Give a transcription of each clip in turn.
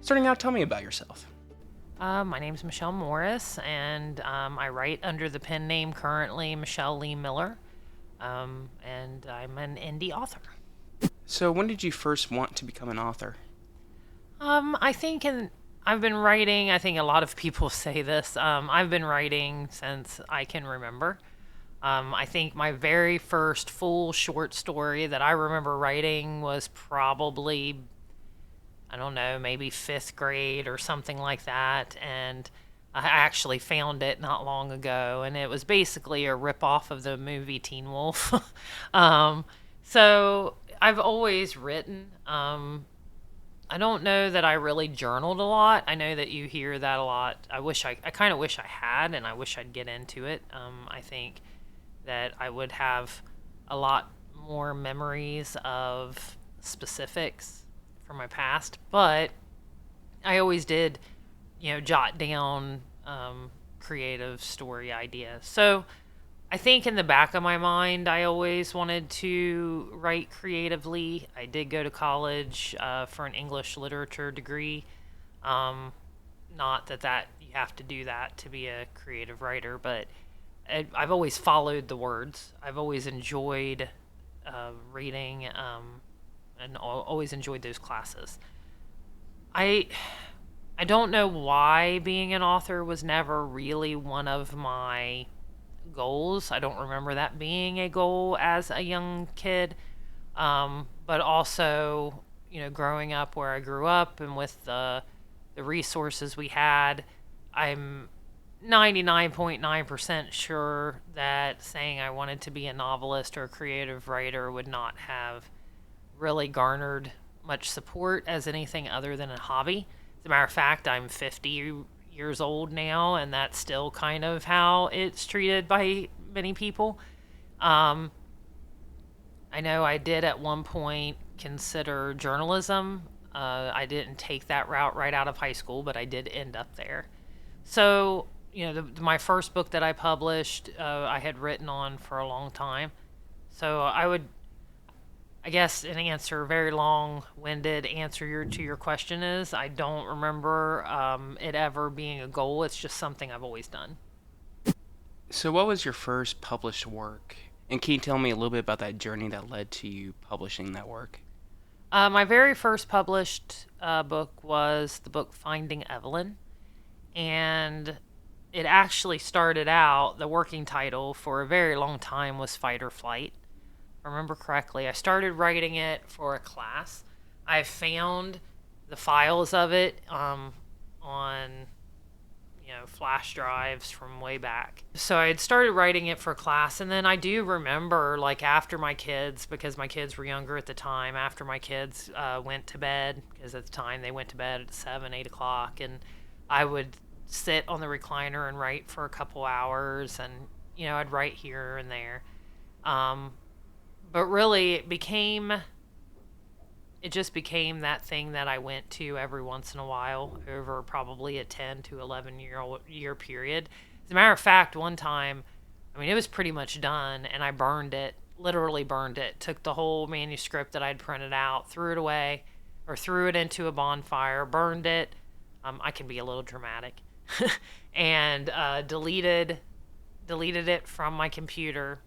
Starting out, tell me about yourself. My name's Michelle Morris, and I write under the pen name currently Michelle Leigh Miller, and I'm an indie author. So, when did you first want to become an author? I think I've been writing. I think a lot of people say this. I've been writing since I can remember. I think my very first full short story that I remember writing was probably, I don't know, maybe fifth grade or something like that. And I actually found it not long ago, and it was basically a ripoff of the movie Teen Wolf. um, so I've always written. I don't know that I really journaled a lot. I know that you hear that a lot. I kind of wish I had, and I wish I'd get into it. I think that I would have a lot more memories of specifics from my past, but I always did, jot down creative story ideas. So I think in the back of my mind, I always wanted to write creatively. I did go to college for an English literature degree. Not that you have to do that to be a creative writer, but I've always followed the words. I've always enjoyed reading and always enjoyed those classes. I I don't know why being an author was never really one of my goals. I don't remember that being a goal as a young kid. But also, growing up where I grew up and with the resources we had, I'm 99.9% sure that saying I wanted to be a novelist or a creative writer would not have really garnered much support as anything other than a hobby. As a matter of fact, I'm 50 years old now, and that's still kind of how it's treated by many people. I know I did at one point consider journalism. I didn't take that route right out of high school, but I did end up there. So, my first book that I published, I had written on for a long time. So I guess an answer, very long-winded answer to your question is I don't remember it ever being a goal. It's just something I've always done. So, what was your first published work? And can you tell me a little bit about that journey that led to you publishing that work? My very first published book was the book Finding Evelyn. And it actually started out, the working title for a very long time was Fight or Flight. If I remember correctly, I started writing it for a class. I found the files of it on flash drives from way back. So I had started writing it for class, and then I do remember, like, after my kids, because my kids were younger at the time, after my kids went to bed, because at the time they went to bed at 7, 8 o'clock, and I would sit on the recliner and write for a couple hours, and, I'd write here and there. But really, it just became that thing that I went to every once in a while over probably a 10 to 11 year period. As a matter of fact, one time, it was pretty much done, and I burned it, literally burned it, took the whole manuscript that I'd printed out, threw it away, or threw it into a bonfire, burned it. I can be a little dramatic. And deleted it from my computer.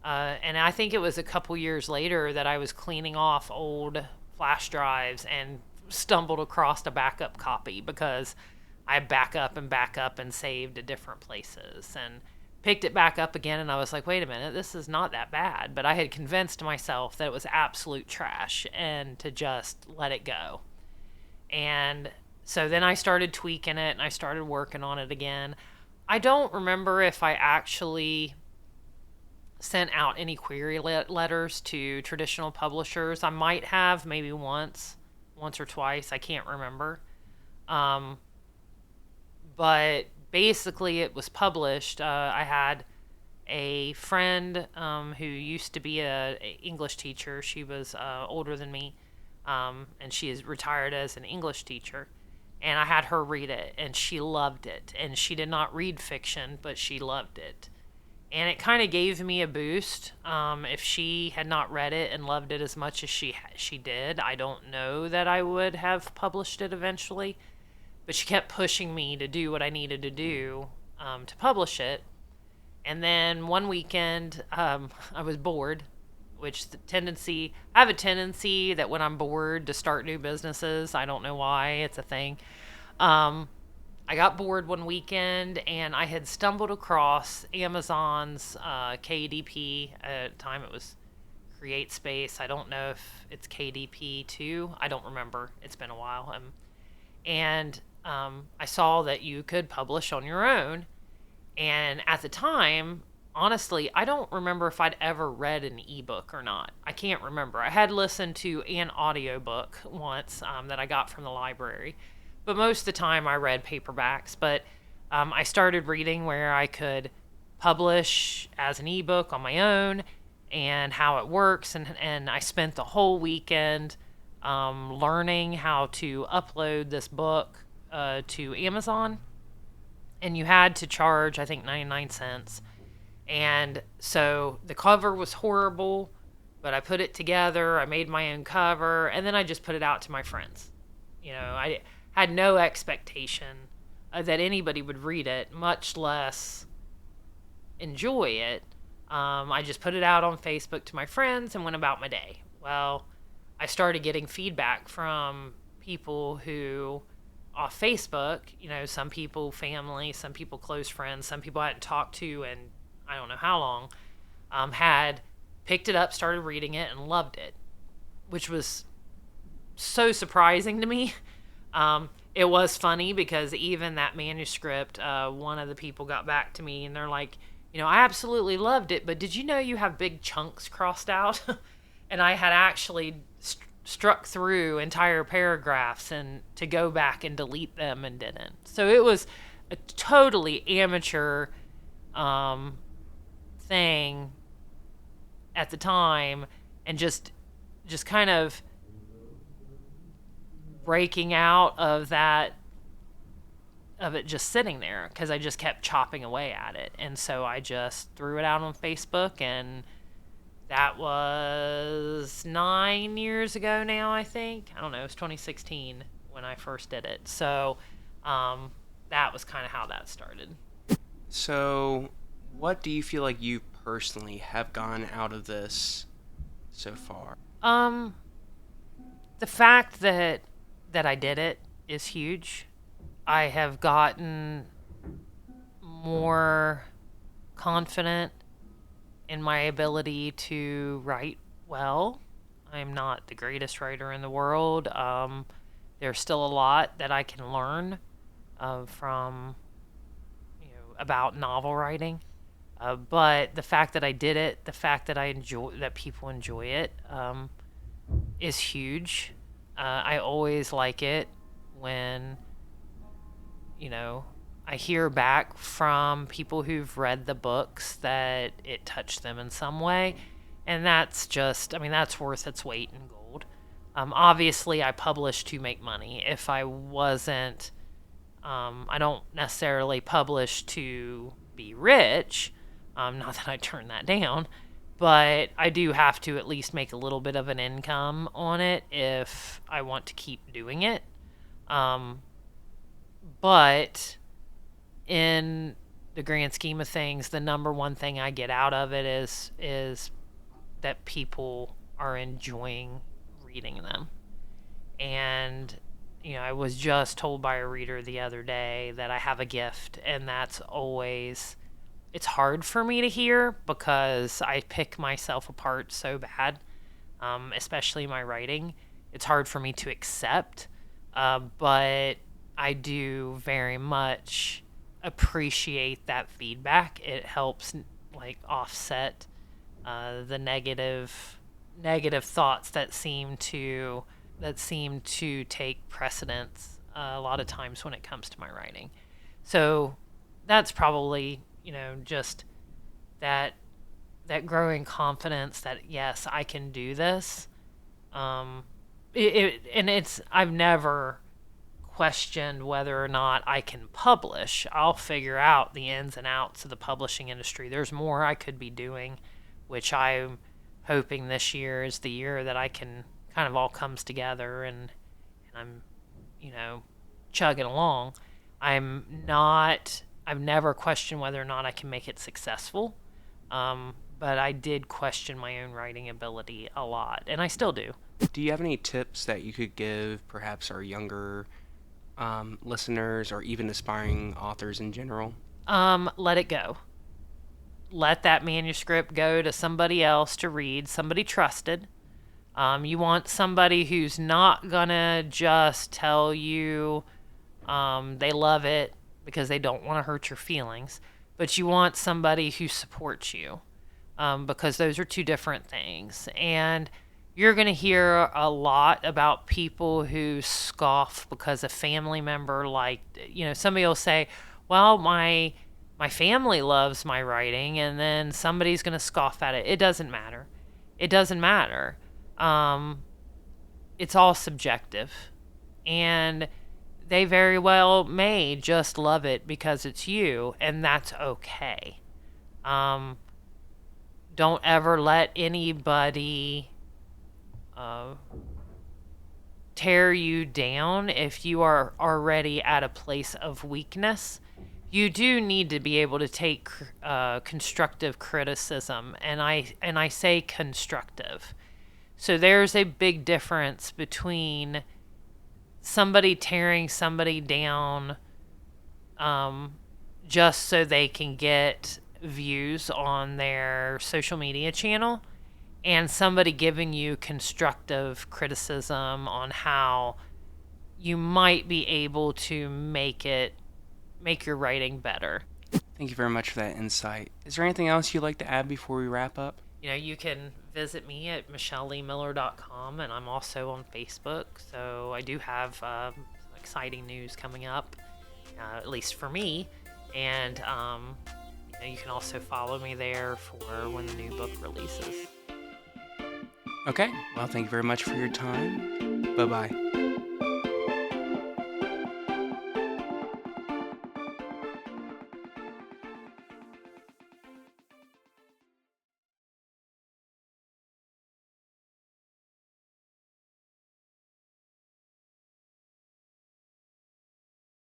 And I think it was a couple years later that I was cleaning off old flash drives and stumbled across a backup copy because I back up and saved at different places and picked it back up again. And I was like, wait a minute, this is not that bad. But I had convinced myself that it was absolute trash and to just let it go. And so then I started tweaking it and I started working on it again. I don't remember if I actually sent out any query letters to traditional publishers. I might have, maybe once or twice. I can't remember. But basically it was published. I had a friend who used to be a English teacher. She was older than me, and she is retired as an English teacher. And I had her read it, and she loved it. And she did not read fiction, but she loved it. and it kind of gave me a boost. If she had not read it and loved it as much as she did, I don't know that I would have published it eventually. But she kept pushing me to do what I needed to do to publish it. And then one weekend, I was bored, which I have a tendency that when I'm bored to start new businesses. I don't know why, it's a thing. Um, I got bored one weekend and I had stumbled across Amazon's KDP. At the time it was Create Space. I don't know if it's KDP too. I don't remember. It's been a while. And I saw that you could publish on your own. And at the time, honestly, I don't remember if I'd ever read an ebook or not. I can't remember. I had listened to an audiobook once that I got from the library. But most of the time I read paperbacks. But I started reading where I could publish as an ebook on my own and how it works. And I spent the whole weekend learning how to upload this book to Amazon. And you had to charge, I think, 99 cents. And so the cover was horrible, but I put it together. I made my own cover, and then I just put it out to my friends. I had no expectation that anybody would read it, much less enjoy it. I just put it out on Facebook to my friends and went about my day. Well, I started getting feedback from people who, off Facebook, some people family, some people close friends, some people I hadn't talked to in I don't know how long, had picked it up, started reading it, and loved it, which was so surprising to me. It was funny because even that manuscript, one of the people got back to me and they're like, I absolutely loved it, but did you know you have big chunks crossed out? And I had actually struck through entire paragraphs and to go back and delete them and didn't. So it was a totally amateur thing at the time, and just kind of breaking out of it just sitting there because I just kept chopping away at it. And so I just threw it out on Facebook, and that was 9 years ago now, I think. I don't know, it was 2016 when I first did it. So that was kind of how that started. So, what do you feel like you personally have gotten out of this so far? The fact that I did it is huge. I have gotten more confident in my ability to write well. I'm not the greatest writer in the world. There's still a lot that I can learn from about novel writing. But the fact that I did it, the fact that that people enjoy it, is huge. I always like it when, I hear back from people who've read the books that it touched them in some way. And that's that's worth its weight in gold. Obviously, I publish to make money. If I wasn't, I don't necessarily publish to be rich. Not that I turn that down, but I do have to at least make a little bit of an income on it if I want to keep doing it. But in the grand scheme of things, the number one thing I get out of it is that people are enjoying reading them. And I was just told by a reader the other day that I have a gift, and that's always, it's hard for me to hear because I pick myself apart so bad, especially my writing. It's hard for me to accept, but I do very much appreciate that feedback. It helps offset the negative thoughts that seem to take precedence a lot of times when it comes to my writing. So that's probably just that growing confidence that yes, I can do this. I've never questioned whether or not I can publish. I'll figure out the ins and outs of the publishing industry. There's more I could be doing, which I'm hoping this year is the year that I can kind of all comes together, and I'm, chugging along. I've never questioned whether or not I can make it successful. But I did question my own writing ability a lot, and I still do. Do you have any tips that you could give perhaps our younger listeners or even aspiring authors in general? Let it go. Let that manuscript go to somebody else to read, somebody trusted. You want somebody who's not gonna just tell you they love it because they don't want to hurt your feelings, but you want somebody who supports you, because those are two different things. And you're going to hear a lot about people who scoff because a family member, like, somebody will say, well, my family loves my writing, and then somebody's going to scoff at it. It doesn't matter. It doesn't matter. It's all subjective. And they very well may just love it because it's you, and that's okay. Don't ever let anybody tear you down if you are already at a place of weakness. You do need to be able to take constructive criticism, and I say constructive. So there's a big difference between somebody tearing somebody down just so they can get views on their social media channel, and somebody giving you constructive criticism on how you might be able to make your writing better. Thank you very much for that insight. Is there anything else you'd like to add before we wrap up? You can visit me at michelleleemiller.com, and I'm also on Facebook. So I do have exciting news coming up, at least for me. And you can also follow me there for when the new book releases. Okay. Well, thank you very much for your time. Bye-bye.